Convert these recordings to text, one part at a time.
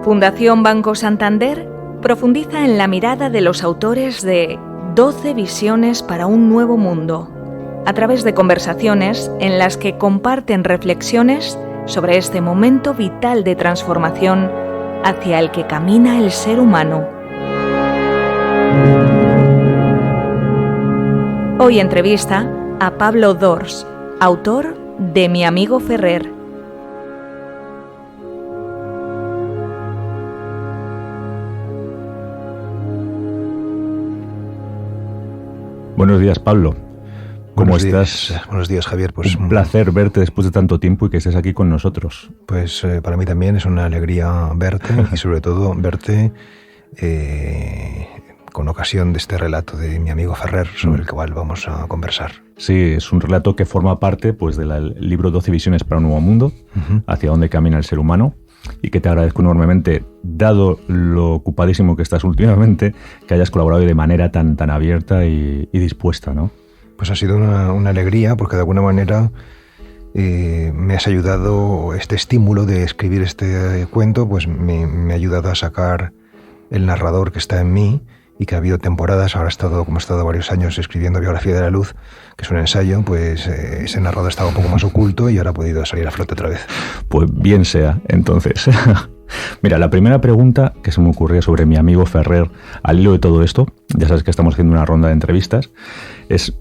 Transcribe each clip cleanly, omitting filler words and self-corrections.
Fundación Banco Santander profundiza en la mirada de los autores de 12 visiones para un nuevo mundo, a través de conversaciones en las que comparten reflexiones sobre este momento vital de transformación hacia el que camina el ser humano. Hoy entrevista a Pablo Dors, autor de Mi amigo Ferrer. Buenos días, Pablo. ¿Cómo estás? Buenos días, Javier. Pues un placer verte después de tanto tiempo y que estés aquí con nosotros. Pues para mí también es una alegría verte y sobre todo verte con ocasión de este relato de Mi amigo Ferrer, sobre el cual vamos a conversar. Sí, es un relato que forma parte pues, del libro 12 visiones para un nuevo mundo, hacia dónde camina el ser humano, y que te agradezco enormemente, dado lo ocupadísimo que estás últimamente, que hayas colaborado de manera tan abierta y dispuesta, ¿no? Pues ha sido una alegría, porque de alguna manera me has ayudado, este estímulo de escribir este cuento, pues me ha ayudado a sacar el narrador que está en mí, y que ha habido temporadas, ahora he estado varios años escribiendo Biografía de la Luz, que es un ensayo, pues ese narrador estaba un poco más oculto y ahora ha podido salir a flote otra vez. Pues bien sea, entonces. Mira, la primera pregunta que se me ocurría sobre mi amigo Ferrer, al hilo de todo esto, ya sabes que estamos haciendo una ronda de entrevistas,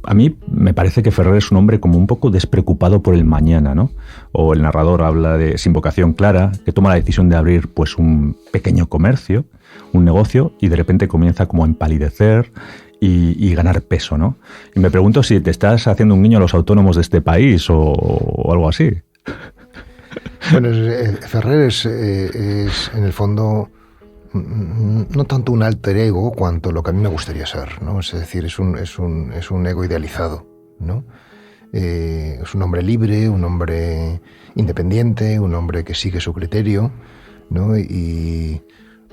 a mí me parece que Ferrer es un hombre como un poco despreocupado por el mañana, ¿no? O el narrador habla de sin vocación clara, que toma la decisión de abrir pues un pequeño comercio, un negocio, y de repente comienza como a empalidecer y ganar peso, ¿no? Y me pregunto si te estás haciendo un guiño a los autónomos de este país o algo así. Bueno, Ferrer es en el fondo no tanto un alter ego cuanto lo que a mí me gustaría ser, ¿no? Es decir, es un ego idealizado, ¿no? Es un hombre libre, un hombre independiente, un hombre que sigue su criterio, ¿no? Y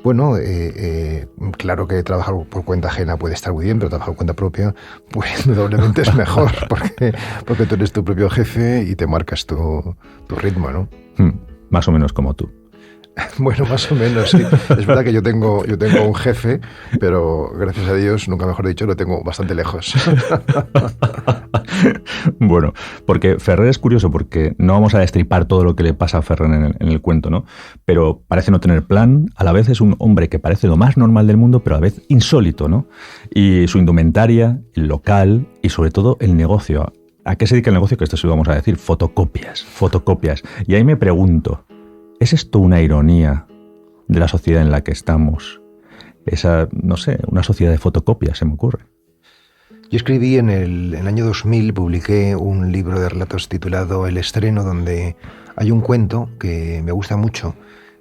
bueno, claro que trabajar por cuenta ajena puede estar muy bien, pero trabajar por cuenta propia, pues indudablemente es mejor, porque tú eres tu propio jefe y te marcas tu ritmo, ¿no? Más o menos como tú. Bueno, más o menos, sí. Es verdad que yo tengo un jefe, pero gracias a Dios, nunca mejor dicho, lo tengo bastante lejos. Bueno, porque Ferrer es curioso, porque no vamos a destripar todo lo que le pasa a Ferrer en el cuento, ¿no? Pero parece no tener plan, a la vez es un hombre que parece lo más normal del mundo, pero a la vez insólito, ¿no? Y su indumentaria, el local y sobre todo el negocio. ¿A qué se dedica el negocio? Que esto sí vamos a decir, fotocopias. Y ahí me pregunto, ¿es esto una ironía de la sociedad en la que estamos? No sé, una sociedad de fotocopias, se me ocurre. Yo escribí en el año 2000, publiqué un libro de relatos titulado El Estreno, donde hay un cuento que me gusta mucho,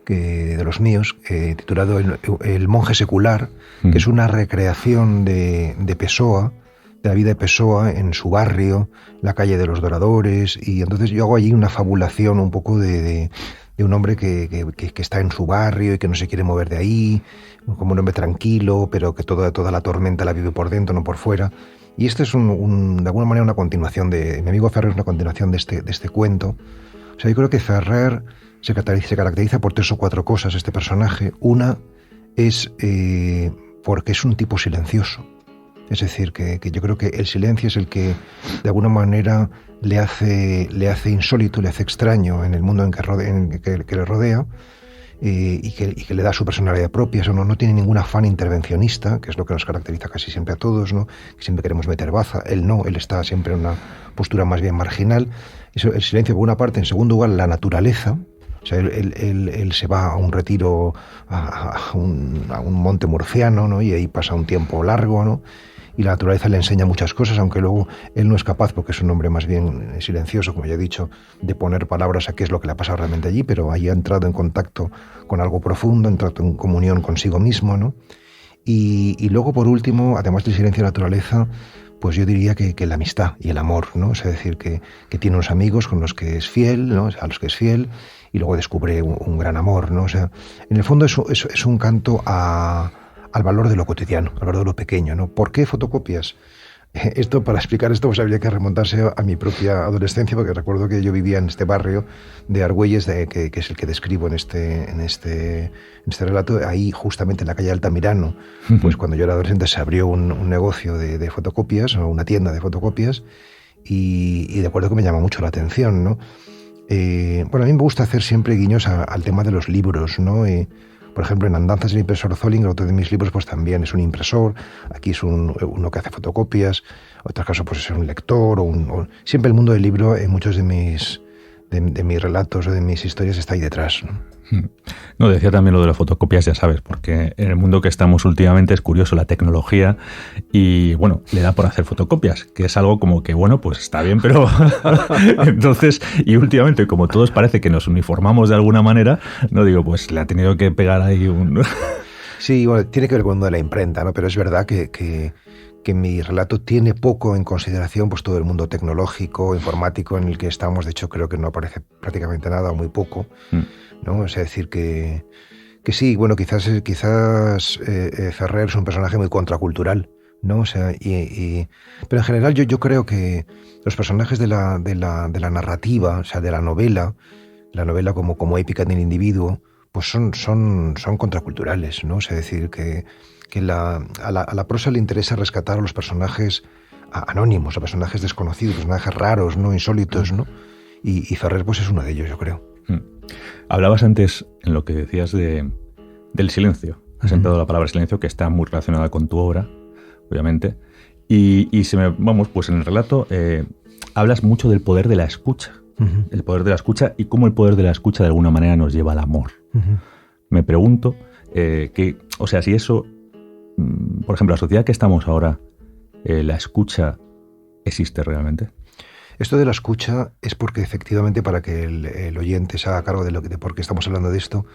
de los míos, titulado El monje secular, que es una recreación de Pessoa, de la vida de Pessoa en su barrio, la calle de los Doradores, y entonces yo hago allí una fabulación un poco de un hombre que está en su barrio y que no se quiere mover de ahí, como un hombre tranquilo, pero que toda la tormenta la vive por dentro, no por fuera. Y este es de alguna manera una continuación Mi amigo Ferrer es una continuación de este cuento. O sea, yo creo que Ferrer se caracteriza por 3 o 4 cosas, este personaje. Una es porque es un tipo silencioso. Es decir, que yo creo que el silencio es el que de alguna manera le hace insólito, le hace extraño en el mundo que le rodea, y que le da su personalidad propia. Eso no tiene ningún afán intervencionista, que es lo que nos caracteriza casi siempre a todos, ¿no? Que siempre queremos meter baza. Él está siempre en una postura más bien marginal. Eso, el silencio por una parte. En segundo lugar, la naturaleza. O sea, él se va a un retiro, a un monte murciano, ¿no? Y ahí pasa un tiempo largo, ¿no? Y la naturaleza le enseña muchas cosas, aunque luego él no es capaz, porque es un hombre más bien silencioso, como ya he dicho, de poner palabras a qué es lo que le ha pasado realmente allí, pero ahí ha entrado en contacto con algo profundo, ha entrado en comunión consigo mismo, ¿no? Y luego, por último, además del silencio y la naturaleza, pues yo diría que la amistad y el amor, ¿no? Es decir, que tiene unos amigos con los que es fiel, ¿no? A los que es fiel, y luego descubre un gran amor, ¿no? O sea, en el fondo es un canto al valor de lo cotidiano, al valor de lo pequeño, ¿no? ¿Por qué fotocopias? Esto, para explicar esto, pues habría que remontarse a mi propia adolescencia, porque recuerdo que yo vivía en este barrio de Argüelles, que es el que describo en este relato. Ahí, justamente en la calle Altamirano, pues cuando yo era adolescente se abrió un negocio de fotocopias, o una tienda de fotocopias, y de acuerdo que me llama mucho la atención, ¿no? Bueno, a mí me gusta hacer siempre guiños al tema de los libros, ¿no? Por ejemplo, en Andanzas del impresor Zolling, otro de mis libros, pues también es un impresor. Aquí es uno que hace fotocopias. En otro caso, pues es un lector. Siempre el mundo del libro, en muchos de mis relatos o de mis historias, está ahí detrás, ¿no? No, decía también lo de las fotocopias, ya sabes, porque en el mundo que estamos últimamente es curioso la tecnología y, bueno, le da por hacer fotocopias, que es algo como que, bueno, pues está bien, pero entonces, y últimamente, como todos parece que nos uniformamos de alguna manera, no digo, pues le ha tenido que pegar ahí un... Sí, bueno, tiene que ver con el mundo de la imprenta, ¿no? Pero es verdad que mi relato tiene poco en consideración pues todo el mundo tecnológico, informático en el que estamos. De hecho, creo que no aparece prácticamente nada o muy poco, ¿no? Es decir, que sí, bueno, quizás Ferrer es un personaje muy contracultural, ¿no? O sea, pero en general yo creo que los personajes de la narrativa, o sea, de la novela como épica del individuo, pues son contraculturales, ¿no? O sea, es decir, que a la prosa le interesa rescatar a los personajes anónimos, a personajes desconocidos, personajes raros, ¿no? Insólitos, ¿no? Y Ferrer pues es uno de ellos, yo creo. Hablabas antes, en lo que decías del silencio. Has empleado la palabra silencio, que está muy relacionada con tu obra, obviamente. Y pues en el relato hablas mucho del poder de la escucha. El poder de la escucha y cómo el poder de la escucha de alguna manera nos lleva al amor. Me pregunto si eso, por ejemplo, la sociedad que estamos ahora, la escucha existe realmente. Esto de la escucha es porque efectivamente, para que el oyente se haga cargo de por qué estamos hablando de esto,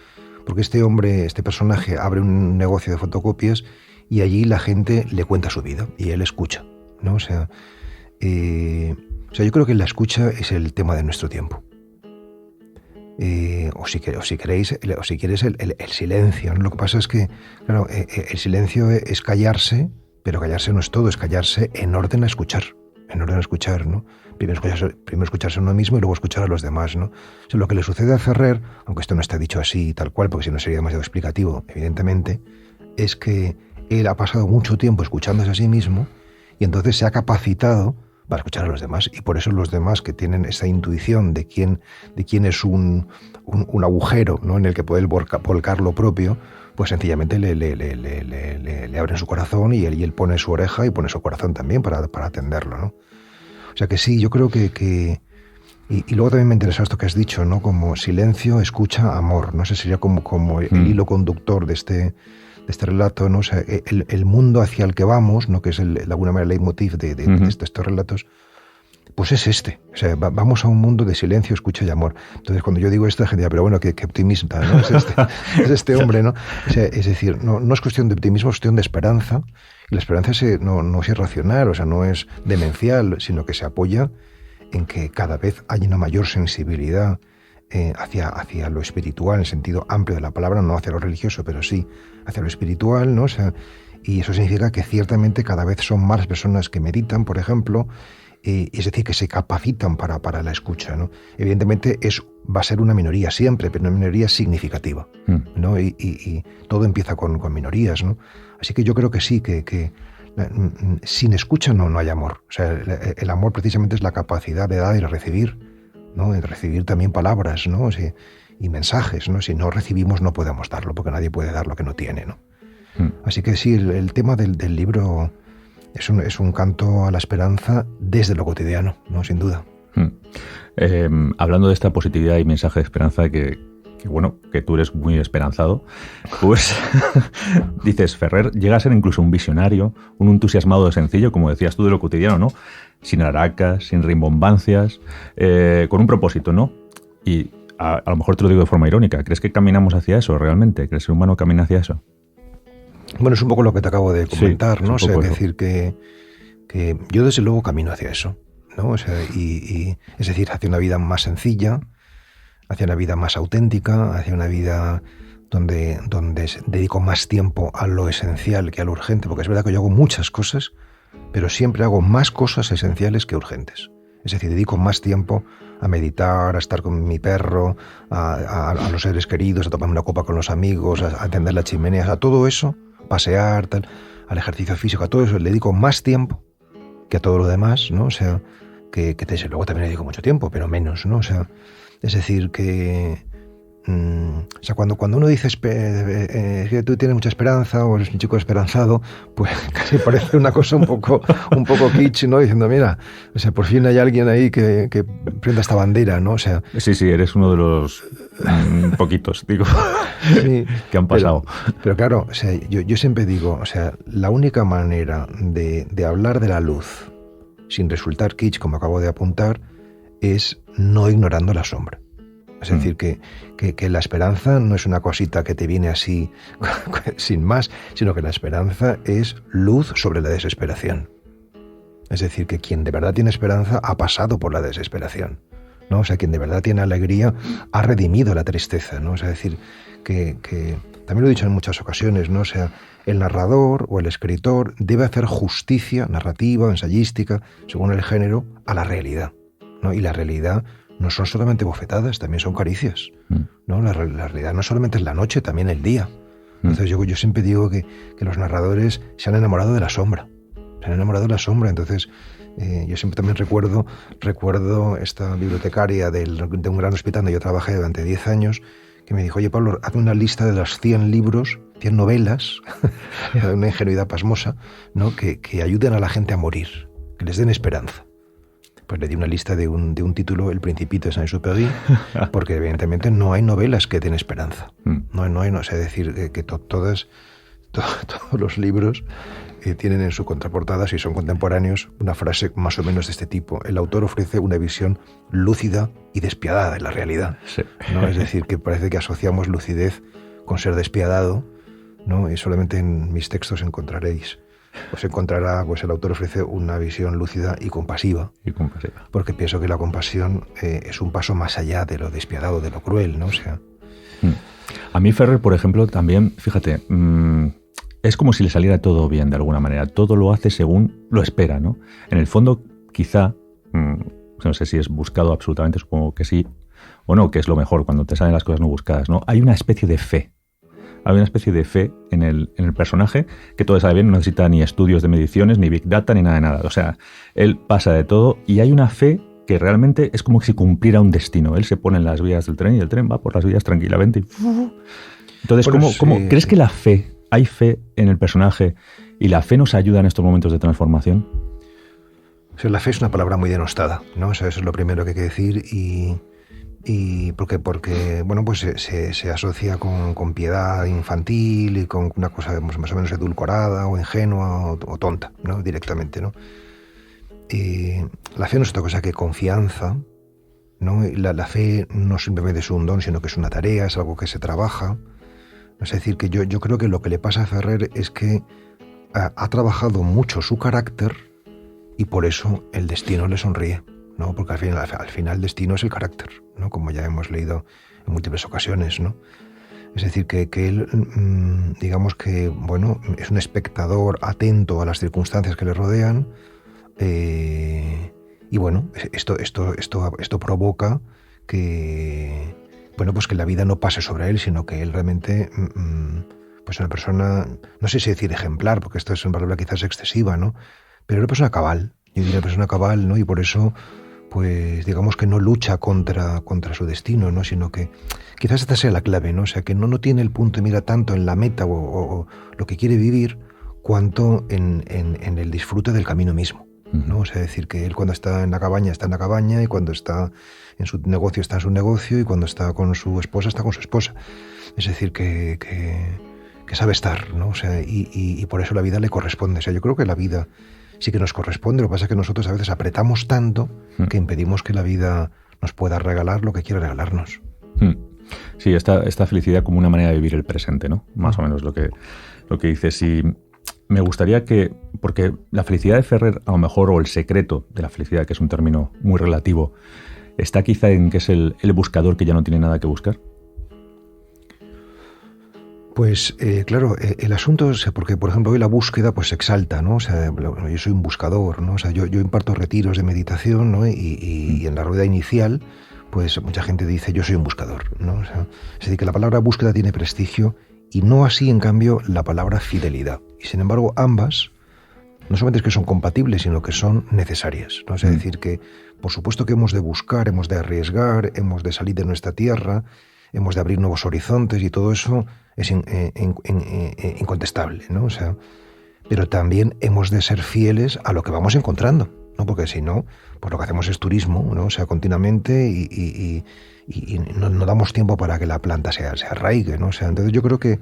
porque este personaje abre un negocio de fotocopias y allí la gente le cuenta su vida y él escucha, ¿no? O sea, yo creo que la escucha es el tema de nuestro tiempo. O si quieres el silencio, ¿no? Lo que pasa es que, claro, el silencio es callarse, pero callarse no es todo, es callarse en orden a escuchar. ¿No? Primero escucharse a uno mismo y luego escuchar a los demás, ¿no? O sea, lo que le sucede a Ferrer, aunque esto no está dicho así tal cual, porque si no sería demasiado explicativo, evidentemente, es que él ha pasado mucho tiempo escuchándose a sí mismo y entonces se ha capacitado para escuchar a los demás, y por eso los demás, que tienen esa intuición de quién es un agujero, ¿no? En el que puede volcar lo propio, pues sencillamente le abren su corazón y él pone su oreja y pone su corazón también para atenderlo, ¿no? O sea que sí, yo creo que y luego también me interesa esto que has dicho, ¿no? Como silencio, escucha, amor, ¿no? Ese sería como el hilo conductor de este relato, ¿no? O sea, el mundo hacia el que vamos, ¿no? Que es de alguna manera el leitmotiv de estos relatos, pues es este. O sea, vamos a un mundo de silencio, escucha y amor. Entonces, cuando yo digo esto, la gente dice, pero bueno, qué optimista, ¿no? Es este hombre, ¿no? O sea, es decir, no es cuestión de optimismo, es cuestión de esperanza. Y la esperanza no es irracional, o sea, no es demencial, sino que se apoya en que cada vez hay una mayor sensibilidad hacia lo espiritual, en el sentido amplio de la palabra, no hacia lo religioso, pero sí hacia lo espiritual, ¿no? O sea, y eso significa que ciertamente cada vez son más personas que meditan, por ejemplo, es decir, que se capacitan para la escucha, ¿no? Evidentemente va a ser una minoría siempre, pero una minoría significativa, ¿no? Y todo empieza con minorías, ¿no? Así que yo creo que sí, que sin escucha no hay amor. O sea, el amor precisamente es la capacidad de dar y recibir, ¿no? De recibir también palabras, ¿no? O sea, y mensajes, ¿no? Si no recibimos no podemos darlo, porque nadie puede dar lo que no tiene, ¿no? Así que sí, el tema del libro es un canto a la esperanza desde lo cotidiano, ¿no? Sin duda. Hablando de esta positividad y mensaje de esperanza, que tú eres muy esperanzado, pues dices, Ferrer llega a ser incluso un visionario, un entusiasmado de sencillo, como decías tú, de lo cotidiano, ¿no? Sin aracas, sin rimbombancias, con un propósito, ¿no? Y a lo mejor te lo digo de forma irónica, ¿crees que caminamos hacia eso realmente? ¿Crees que el ser humano camina hacia eso? Bueno, es un poco lo que te acabo de comentar, sí, ¿no? O sea, es decir, que yo desde luego camino hacia eso, ¿no? O sea, y es decir, hacia una vida más sencilla, hacia una vida más auténtica, hacia una vida donde dedico más tiempo a lo esencial que a lo urgente, porque es verdad que yo hago muchas cosas, pero siempre hago más cosas esenciales que urgentes. Es decir, dedico más tiempo a meditar, a estar con mi perro, a los seres queridos, a tomarme una copa con los amigos, a atender las chimeneas, a todo eso, pasear, tal, al ejercicio físico, a todo eso le dedico más tiempo que a todo lo demás, ¿no? O sea, que desde luego también le dedico mucho tiempo, pero menos, ¿no? O sea, es decir, que... o sea, cuando uno dice que tú tienes mucha esperanza o eres un chico esperanzado, pues casi parece una cosa un poco kitsch, ¿no? Diciendo, mira, o sea, por fin hay alguien ahí que prenda esta bandera, ¿no? O sea... Sí, eres uno de los poquitos, digo, sí, que han pasado. Pero claro, o sea, yo siempre digo, o sea, la única manera de hablar de la luz sin resultar kitsch, como acabo de apuntar, es no ignorando la sombra. Es decir, que la esperanza no es una cosita que te viene así sin más, sino que la esperanza es luz sobre la desesperación. Es decir, que quien de verdad tiene esperanza ha pasado por la desesperación, ¿no? O sea, quien de verdad tiene alegría ha redimido la tristeza, ¿no? O sea, es decir, que también lo he dicho en muchas ocasiones, ¿no? O sea, el narrador o el escritor debe hacer justicia narrativa o ensayística, según el género, a la realidad, ¿no? Y la realidad no son solamente bofetadas, también son caricias, ¿no? La realidad no solamente es la noche, también el día. Entonces yo siempre digo que los narradores se han enamorado de la sombra. Entonces yo siempre también recuerdo esta bibliotecaria de un gran hospital donde yo trabajé durante 10 años, que me dijo, oye Pablo, haz una lista de las 100 libros, 100 novelas, de una ingenuidad pasmosa, ¿no? que ayuden a la gente a morir, que les den esperanza. Pues le di una lista de un título, El Principito de Saint-Exupéry, porque evidentemente no hay novelas que den esperanza. No hay, o sea, decir que todos los libros tienen en su contraportada, si son contemporáneos, una frase más o menos de este tipo. El autor ofrece una visión lúcida y despiadada de la realidad, sí, ¿no? Es decir, que parece que asociamos lucidez con ser despiadado, ¿no? Y solamente en mis textos encontraréis... Pues encontrará, pues el autor ofrece una visión lúcida y compasiva. Porque pienso que la compasión es un paso más allá de lo despiadado, de lo cruel, ¿no? O sea... A mí Ferrer, por ejemplo, también, fíjate, es como si le saliera todo bien de alguna manera. Todo lo hace según lo espera, ¿no? En el fondo, quizá, no sé si es buscado absolutamente, supongo que sí, o no, que es lo mejor cuando te salen las cosas no buscadas, ¿no? Hay una especie de fe. Hay una especie de fe en el personaje, que todo sale bien, no necesita ni estudios de mediciones, ni Big Data, ni nada de nada. O sea, él pasa de todo y hay una fe que realmente es como si cumpliera un destino. Él se pone en las vías del tren y el tren va por las vías tranquilamente. Entonces, bueno, ¿cómo crees que la fe, hay fe en el personaje y la fe nos ayuda en estos momentos de transformación? O sea, la fe es una palabra muy denostada, ¿no? O sea, eso es lo primero que hay que decir y porque bueno, pues se asocia con piedad infantil y con una cosa más o menos edulcorada o ingenua o tonta, ¿no? Directamente, ¿no? La fe no es otra cosa que confianza, ¿no? La fe no simplemente es un don, sino que es una tarea, es algo que se trabaja. Es decir, que yo creo que lo que le pasa a Ferrer es que ha trabajado mucho su carácter y por eso el destino le sonríe, ¿no? Porque al final el destino es el carácter, ¿no? Como ya hemos leído en múltiples ocasiones, ¿no? Es decir, que él, digamos que, bueno, es un espectador atento a las circunstancias que le rodean, y bueno, esto provoca que, bueno, pues que la vida no pase sobre él, sino que él realmente, pues una persona, no sé si decir ejemplar, porque esto es una palabra quizás excesiva, ¿no? Pero una persona cabal, yo diría persona cabal, ¿no? Y por eso, pues digamos que no lucha contra su destino, ¿no? Sino que quizás esta sea la clave, ¿no? O sea, que no tiene el punto de mira tanto en la meta o lo que quiere vivir, cuanto en el disfrute del camino mismo, ¿no? O sea, decir que él cuando está en la cabaña y cuando está en su negocio está en su negocio y cuando está con su esposa está con su esposa. Es decir, que sabe estar, ¿no? O sea, y por eso la vida le corresponde. O sea, yo creo que la vida sí que nos corresponde, lo que pasa es que nosotros a veces apretamos tanto que impedimos que la vida nos pueda regalar lo que quiere regalarnos. Sí, esta felicidad como una manera de vivir el presente, ¿no? Más o menos lo que dices. Y me gustaría que, porque la felicidad de Ferrer, a lo mejor, o el secreto de la felicidad, que es un término muy relativo, está quizá en que es el buscador que ya no tiene nada que buscar. Pues claro, el asunto es porque, por ejemplo, hoy la búsqueda pues se exalta, ¿no? O sea, yo soy un buscador, ¿no? O sea, yo imparto retiros de meditación, ¿no? Y en la rueda inicial, pues mucha gente dice yo soy un buscador, ¿no? O sea, es decir, que la palabra búsqueda tiene prestigio y no así, en cambio, la palabra fidelidad. Y sin embargo, ambas no solamente es que son compatibles, sino que son necesarias, ¿no? Es decir, que por supuesto que hemos de buscar, hemos de arriesgar, hemos de salir de nuestra tierra, hemos de abrir nuevos horizontes y todo eso es incontestable, ¿no? O sea, pero también hemos de ser fieles a lo que vamos encontrando, ¿no? Porque si no, pues lo que hacemos es turismo, ¿no? O sea, continuamente y no damos tiempo para que la planta se arraigue, ¿no? O sea, entonces yo creo que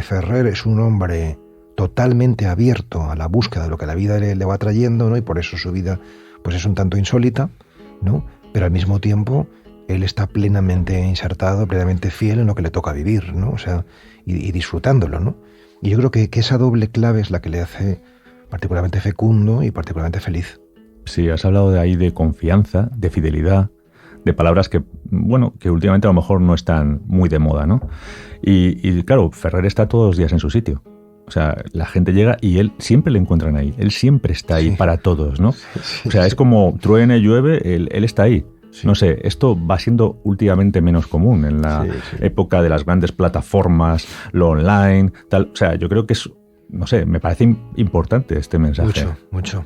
Ferrer es un hombre totalmente abierto a la búsqueda de lo que la vida le va trayendo, ¿no? Y por eso su vida pues es un tanto insólita, ¿no? Pero al mismo tiempo él está plenamente insertado, plenamente fiel en lo que le toca vivir, ¿no? O sea, y disfrutándolo, ¿no? Y yo creo que esa doble clave es la que le hace particularmente fecundo y particularmente feliz. Sí, has hablado de ahí de confianza, de fidelidad, de palabras que, bueno, que últimamente a lo mejor no están muy de moda, ¿no? Y claro, Ferrer está todos los días en su sitio. O sea, la gente llega y él siempre le encuentran ahí. Él siempre está ahí para todos, ¿no? O sea, es como truene, llueve, él está ahí. Sí. No sé, esto va siendo últimamente menos común en la época de las grandes plataformas, lo online, tal. O sea, yo creo que es, no sé, me parece importante este mensaje. Mucho.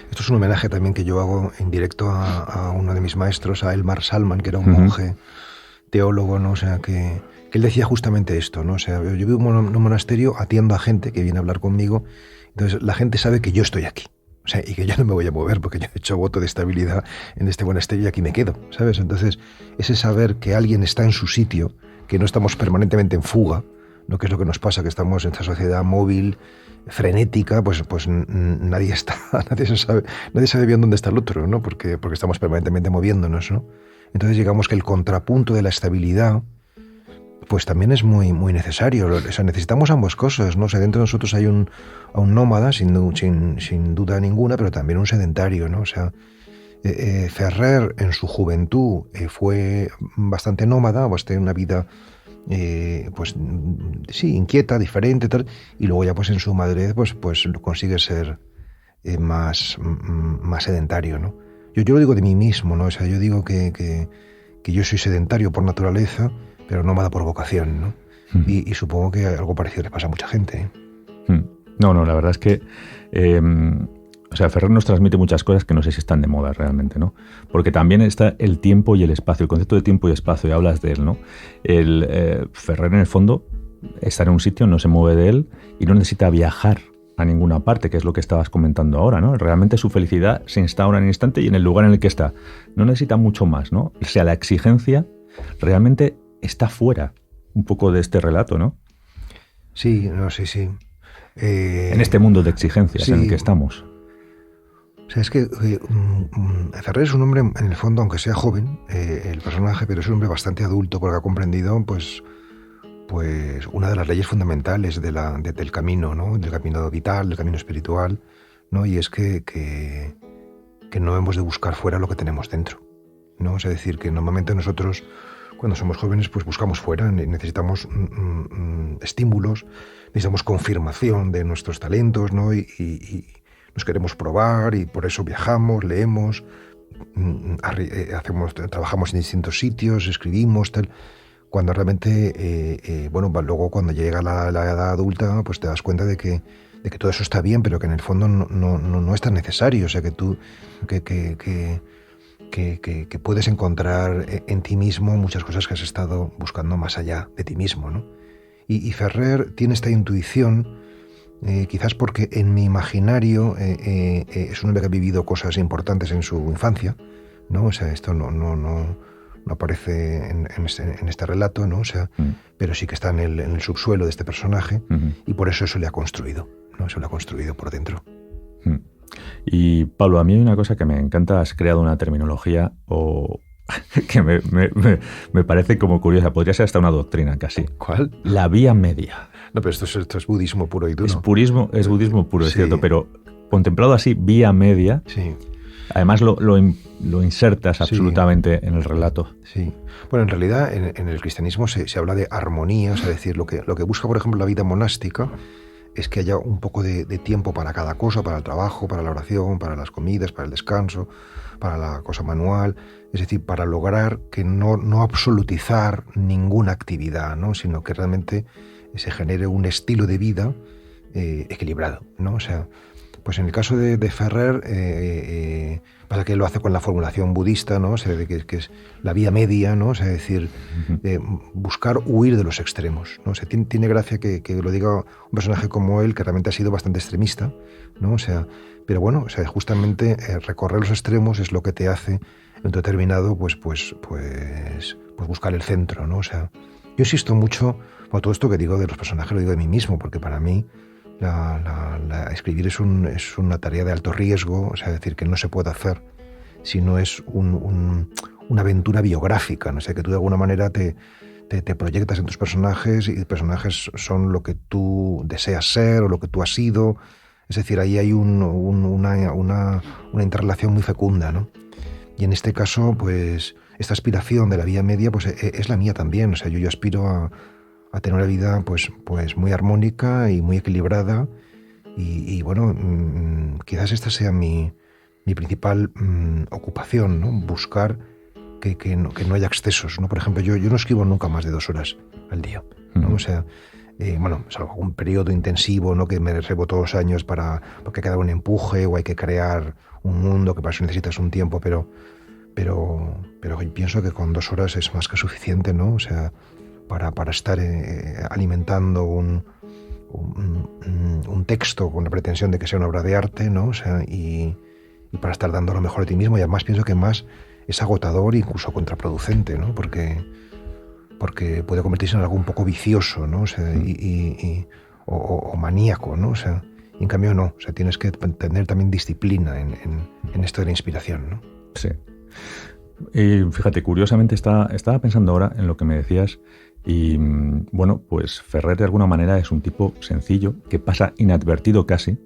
Esto es un homenaje también que yo hago en directo a uno de mis maestros, a Elmar Salman, que era un monje teólogo, ¿no? O sea, que él decía justamente esto, ¿no? O sea, yo vivo en un monasterio, atiendo a gente que viene a hablar conmigo, entonces la gente sabe que yo estoy aquí. O sea, y que yo no me voy a mover porque yo he hecho voto de estabilidad en este monasterio y aquí me quedo, ¿sabes? Entonces, ese saber que alguien está en su sitio, que no estamos permanentemente en fuga, ¿no? Que es lo que nos pasa, que estamos en esta sociedad móvil, frenética, pues nadie sabe bien dónde está el otro, ¿no? Porque estamos permanentemente moviéndonos, ¿no? Entonces, digamos que el contrapunto de la estabilidad, pues también es muy, muy necesario. O sea, necesitamos ambas cosas, ¿no? O sea, dentro de nosotros hay un nómada, sin duda ninguna, pero también un sedentario, ¿no? O sea, Ferrer en su juventud fue bastante nómada, bastante una vida, pues sí, inquieta, diferente, tal, y luego ya pues en su madurez pues consigue ser más sedentario, ¿no? Yo lo digo de mí mismo, ¿no? O sea, yo digo que yo soy sedentario por naturaleza, pero nómada por vocación, ¿no? Y supongo que algo parecido le pasa a mucha gente, ¿eh? No, la verdad es que o sea, Ferrer nos transmite muchas cosas que no sé si están de moda realmente, ¿no? Porque también está el tiempo y el espacio, el concepto de tiempo y espacio, y hablas de él, ¿no? Ferrer en el fondo está en un sitio, no se mueve de él y no necesita viajar a ninguna parte, que es lo que estabas comentando ahora, ¿no? Realmente su felicidad se instaura en el instante y en el lugar en el que está. No necesita mucho más, ¿no? O sea, la exigencia realmente está fuera un poco de este relato, ¿no? Sí, no, sí. En este mundo de exigencias en el que estamos. O sea, es que Ferrer es un hombre, en el fondo, aunque sea joven, el personaje, pero es un hombre bastante adulto porque ha comprendido, pues una de las leyes fundamentales del camino, ¿no? Del camino vital, del camino espiritual, ¿no? Y es que no hemos de buscar fuera lo que tenemos dentro, ¿no? Es decir, que normalmente nosotros, cuando somos jóvenes, pues buscamos fuera, necesitamos estímulos, necesitamos confirmación de nuestros talentos, ¿no? Y nos queremos probar y por eso viajamos, leemos, trabajamos en distintos sitios, escribimos, tal. Cuando realmente, luego cuando llega la edad adulta, pues te das cuenta de que todo eso está bien, pero que en el fondo no es tan necesario. O sea, que tú que puedes encontrar en ti mismo muchas cosas que has estado buscando más allá de ti mismo, ¿no? Y Ferrer tiene esta intuición, quizás porque en mi imaginario es un hombre que ha vivido cosas importantes en su infancia, ¿no? O sea, esto no aparece en este relato, ¿no? O sea, pero sí que está en el subsuelo de este personaje, y por eso le ha construido, ¿no? Eso lo ha construido por dentro. Y Pablo, a mí hay una cosa que me encanta, has creado una terminología que me parece como curiosa, podría ser hasta una doctrina casi. ¿Cuál? La vía media. No, pero esto es budismo puro y duro. Es budismo puro, es cierto, pero contemplado así, vía media. Sí. Además lo insertas absolutamente en el relato. Sí. Bueno, en realidad en el cristianismo se habla de armonía, es decir, lo que busca, por ejemplo, la vida monástica es que haya un poco de tiempo para cada cosa, para el trabajo, para la oración, para las comidas, para el descanso, para la cosa manual, es decir, para lograr que no absolutizar ninguna actividad, ¿no? Sino que realmente se genere un estilo de vida equilibrado, ¿no? O sea, pues en el caso de Ferrer, pasa que él lo hace con la formulación budista, ¿no? O sea, que es la vía media, ¿no? O sea, es decir, buscar huir de los extremos, ¿no? O sea, tiene gracia que lo diga un personaje como él, que realmente ha sido bastante extremista, ¿no? O sea, pero bueno, o sea, justamente recorrer los extremos es lo que te hace, en un determinado, pues buscar el centro, ¿no? O sea, yo insisto mucho, bueno, todo esto que digo de los personajes lo digo de mí mismo, porque para mí escribir es una tarea de alto riesgo, o sea, es decir, que no se puede hacer si no es una aventura biográfica, ¿no? O sea, que tú de alguna manera te proyectas en tus personajes y los personajes son lo que tú deseas ser o lo que tú has sido. Es decir, ahí hay una interrelación muy fecunda, ¿no? Y en este caso, pues, esta aspiración de la vía media, pues, es la mía también. O sea, yo aspiro a tener una vida, pues muy armónica y muy equilibrada. Y bueno, quizás esta sea mi principal ocupación, ¿no? Buscar que no haya excesos, ¿no? Por ejemplo, yo no escribo nunca más de 2 horas al día, ¿no? O sea, bueno, salvo algún periodo intensivo, ¿no? Que me rebo todos los años porque hay que dar un empuje o hay que crear un mundo que para eso necesitas un tiempo, pero pienso que con 2 horas es más que suficiente, ¿no? O sea, para estar alimentando un texto con la pretensión de que sea una obra de arte, ¿no? O sea, y para estar dando lo mejor de ti mismo. Y además pienso que más es agotador e incluso contraproducente, ¿no? Porque puede convertirse en algo un poco vicioso, ¿no? O sea, o maníaco, ¿no? O sea, y en cambio no. O sea, tienes que tener también disciplina en esto de la inspiración, ¿no? Sí. Y fíjate, curiosamente estaba pensando ahora en lo que me decías y bueno, pues Ferrer de alguna manera es un tipo sencillo, que pasa inadvertido casi,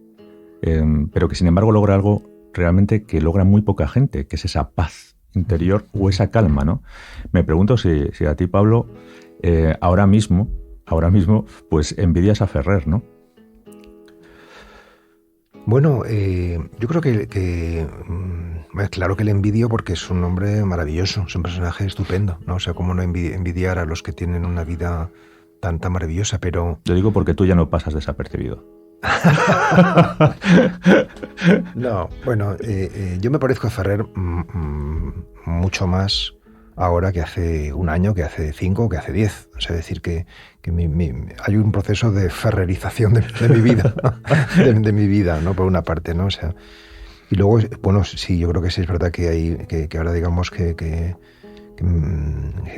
pero que sin embargo logra algo realmente que logra muy poca gente, que es esa paz interior o esa calma, ¿no? Me pregunto si a ti, Pablo, ahora mismo, pues envidias a Ferrer, ¿no? Bueno, yo creo que claro que le envidio porque es un hombre maravilloso, es un personaje estupendo, ¿no? O sea, cómo no envidiar a los que tienen una vida tan maravillosa, pero... Yo digo porque tú ya no pasas desapercibido. No, bueno, yo me parezco a Ferrer mucho más ahora que hace un año, que hace 5, que hace 10. O sea, decir que hay un proceso de ferrerización de mi vida, de mi vida, ¿no? Por una parte, ¿no? O sea, y luego, bueno, sí, yo creo que sí es verdad que ahora digamos que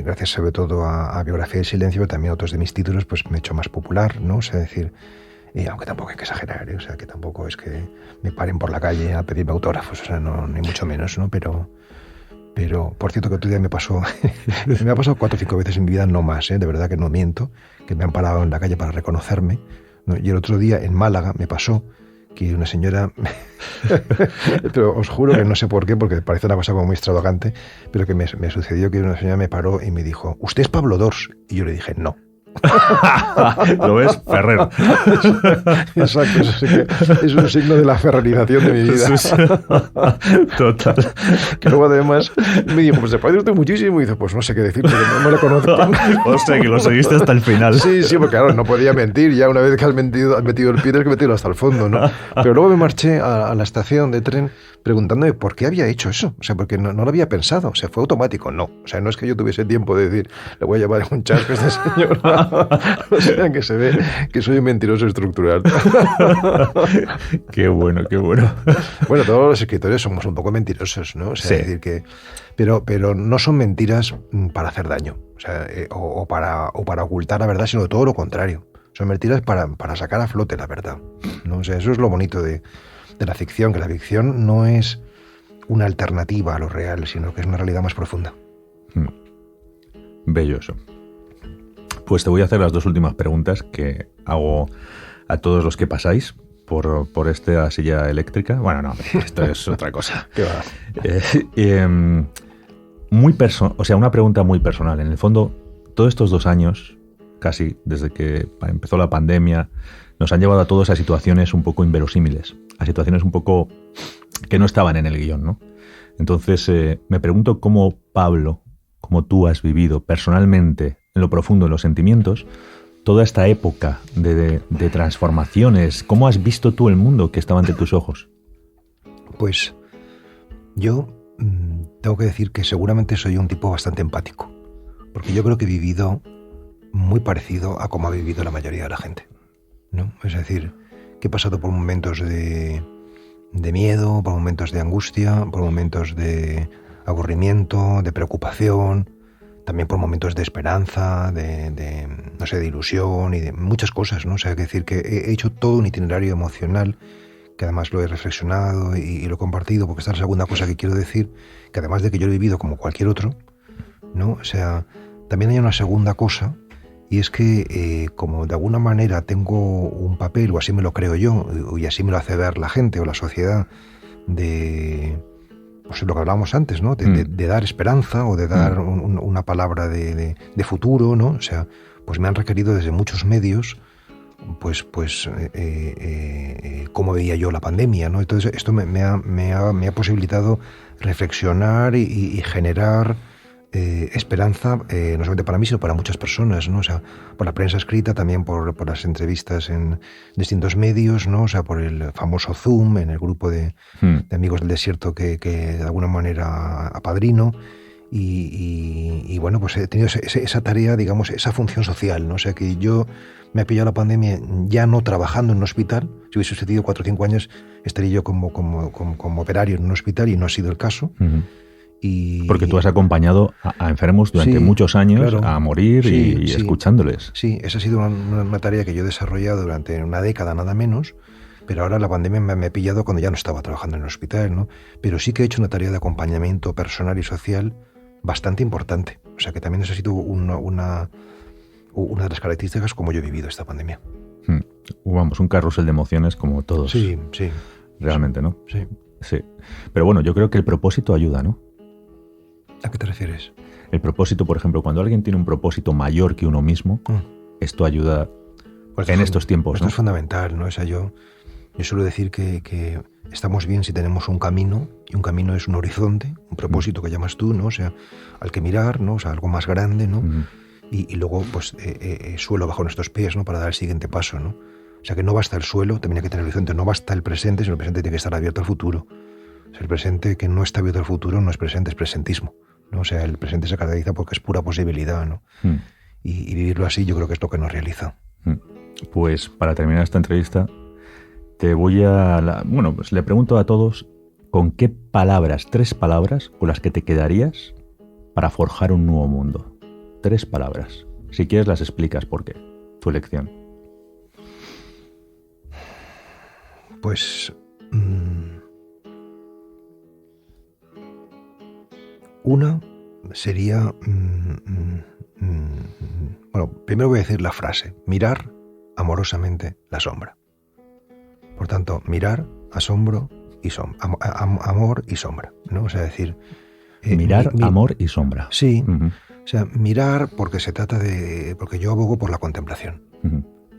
gracias sobre todo a Biografía del Silencio, pero también a otros de mis títulos, pues me he hecho más popular, ¿no? O sea, decir, aunque tampoco hay que exagerar, o sea, que tampoco es que me paren por la calle a pedirme autógrafos, o sea, no, ni mucho menos, ¿no? Pero por cierto que otro día me ha pasado 4 o 5 veces en mi vida, no más, de verdad que no miento, que me han parado en la calle para reconocerme, ¿no? Y el otro día en Málaga me pasó que una señora, pero os juro que no sé por qué, porque parece una cosa como muy extravagante, pero que me sucedió que una señora me paró y me dijo, ¿usted es Pablo Dors? Y yo le dije, no. ¿Lo ves? Ferrer. Exacto, eso sí que es un signo de la ferrerización de mi vida. Total. Que luego además me dijo, pues se parece usted muchísimo. Y dice, pues no sé qué decir, porque no le conozco. O sea, que lo seguiste hasta el final. Sí, porque claro, no podía mentir. Ya una vez que has metido el pie, tienes que meterlo hasta el fondo, ¿no? Pero luego me marché a la estación de tren preguntándome por qué había hecho eso. O sea, porque no lo había pensado. O sea, fue automático. No. O sea, no es que yo tuviese tiempo de decir, le voy a llevar un chasco a este señor. O sea, que se ve que soy un mentiroso estructural. Qué bueno, qué bueno. Bueno, todos los escritores somos un poco mentirosos, ¿no? O sea, sí. Decir que, pero no son mentiras para hacer daño, o sea, o para ocultar la verdad, sino todo lo contrario. Son mentiras para sacar a flote la verdad, ¿no? O sea, eso es lo bonito de la ficción, que la ficción no es una alternativa a lo real, sino que es una realidad más profunda. Bello eso. Pues te voy a hacer las 2 últimas preguntas que hago a todos los que pasáis por esta silla eléctrica. Bueno, no, esto es otra cosa. ¿Qué va? O sea, una pregunta muy personal. En el fondo, todos estos 2 años, casi desde que empezó la pandemia, nos han llevado a todos a situaciones un poco inverosímiles, a situaciones un poco que no estaban en el guión, ¿no? Entonces, me pregunto cómo Pablo, cómo tú has vivido personalmente, en lo profundo de los sentimientos, toda esta época de transformaciones. ¿Cómo has visto tú el mundo que estaba ante tus ojos? Pues yo tengo que decir que seguramente soy un tipo bastante empático, porque yo creo que he vivido muy parecido a como ha vivido la mayoría de la gente, ¿no? Es decir, que he pasado por momentos de miedo, por momentos de angustia, por momentos de aburrimiento, de preocupación, también por momentos de esperanza, no sé, de ilusión y de muchas cosas, ¿no? O sea, que decir que he hecho todo un itinerario emocional, que además lo he reflexionado y lo he compartido, porque esta es la segunda cosa que quiero decir, que además de que yo lo he vivido como cualquier otro, ¿no? O sea, también hay una segunda cosa, y es que como de alguna manera tengo un papel, o así me lo creo yo, y así me lo hace ver la gente o la sociedad, pues lo que hablábamos antes, ¿no? De dar esperanza o de dar una palabra de futuro, ¿no? O sea, pues me han requerido desde muchos medios, pues cómo veía yo la pandemia, ¿no? Entonces esto me ha posibilitado reflexionar y generar esperanza, no solamente para mí, sino para muchas personas, ¿no? O sea, por la prensa escrita, también por las entrevistas en distintos medios, ¿no? O sea, por el famoso Zoom, en el grupo de Amigos del Desierto que de alguna manera apadrino. Y bueno, pues he tenido esa tarea, digamos, esa función social, ¿no? O sea, que yo me he pillado la pandemia ya no trabajando en un hospital. Si hubiese sucedido 4 o 5 años, estaría yo como operario en un hospital, y no ha sido el caso. Uh-huh. Porque tú has acompañado a enfermos durante muchos años, claro, a morir y escuchándoles. Sí, esa ha sido una tarea que yo he desarrollado durante una década, nada menos, pero ahora la pandemia me ha pillado cuando ya no estaba trabajando en el hospital, ¿no? Pero sí que he hecho una tarea de acompañamiento personal y social bastante importante. O sea que también eso ha sido una de las características como yo he vivido esta pandemia. Vamos, un carrusel de emociones como todos. Sí. Realmente, ¿no? Sí. Pero bueno, yo creo que el propósito ayuda, ¿no? ¿A qué te refieres? El propósito, por ejemplo, cuando alguien tiene un propósito mayor que uno mismo, esto ayuda pues en estos tiempos, esto, ¿no? Es fundamental, ¿no? O sea, yo suelo decir que estamos bien si tenemos un camino, y un camino es un horizonte, un propósito que llamas tú, ¿no? O sea, al que mirar, ¿no? O sea, algo más grande, ¿no? Y luego, pues, suelo bajo nuestros pies, ¿no? Para dar el siguiente paso, ¿no? O sea, que no basta el suelo, también hay que tener el horizonte, no basta el presente, sino el presente tiene que estar abierto al futuro. O sea, el presente que no está abierto al futuro no es presente, es presentismo, ¿no? O sea, el presente se caracteriza porque es pura posibilidad, ¿no? Y vivirlo así yo creo que es lo que nos realiza. Pues para terminar esta entrevista, te voy a... pues le pregunto a todos con qué palabras, 3 palabras, con las que te quedarías para forjar un nuevo mundo. 3 palabras. Si quieres las explicas por qué. Tu elección. Pues... una sería... bueno, primero voy a decir la frase. Mirar amorosamente la sombra. Por tanto, mirar, asombro y sombra. Amor y sombra, ¿no? O sea, decir... mirar, amor y sombra. Sí. O sea, mirar porque se trata de... Porque yo abogo por la contemplación,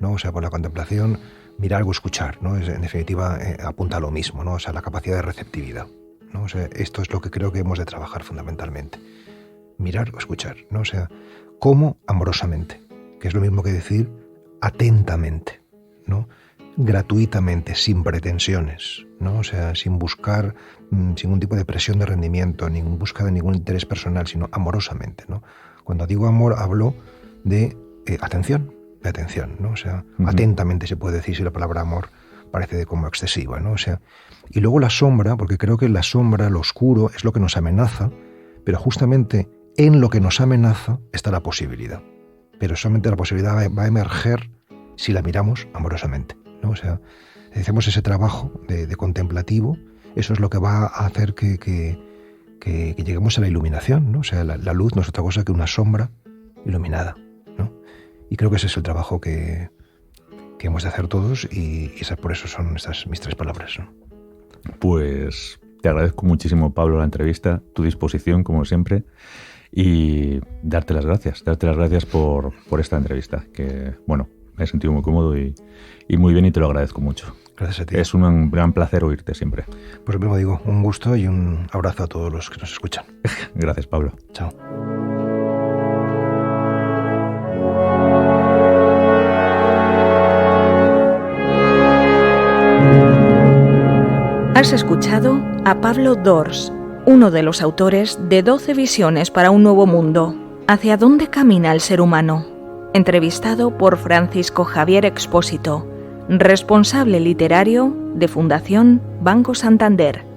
¿no? O sea, por la contemplación, mirar o escuchar, ¿no? En definitiva, apunta a lo mismo, ¿no? O sea, la capacidad de receptividad, ¿no? O sea, esto es lo que creo que hemos de trabajar fundamentalmente. Mirar o escuchar, ¿no? O sea, ¿cómo? Amorosamente, que es lo mismo que decir atentamente, ¿no? Gratuitamente, sin pretensiones, ¿no? O sea, sin buscar sin ningún tipo de presión de rendimiento, ni en busca de ningún interés personal, sino amorosamente, ¿no? Cuando digo amor, hablo de atención, ¿no? O sea, atentamente se puede decir si la palabra amor parece como excesiva, ¿no? O sea, y luego la sombra, porque creo que la sombra, lo oscuro, es lo que nos amenaza, pero justamente en lo que nos amenaza está la posibilidad. Pero solamente la posibilidad va a emerger si la miramos amorosamente, ¿no? O sea, hacemos ese trabajo de contemplativo, eso es lo que va a hacer que lleguemos a la iluminación, ¿no? O sea, la luz no es otra cosa que una sombra iluminada, ¿no? Y creo que ese es el trabajo que hemos de hacer todos, y por eso son estas mis 3 palabras, ¿no? Pues te agradezco muchísimo, Pablo, la entrevista, tu disposición, como siempre, y darte las gracias por esta entrevista, que, bueno, me he sentido muy cómodo y muy bien, y te lo agradezco mucho. Gracias a ti. Es un gran placer oírte siempre. Pues mismo digo, un gusto y un abrazo a todos los que nos escuchan. Gracias, Pablo. Chao. Has escuchado a Pablo Dors, uno de los autores de 12 visiones para un nuevo mundo. ¿Hacia dónde camina el ser humano? Entrevistado por Francisco Javier Expósito, responsable literario de Fundación Banco Santander.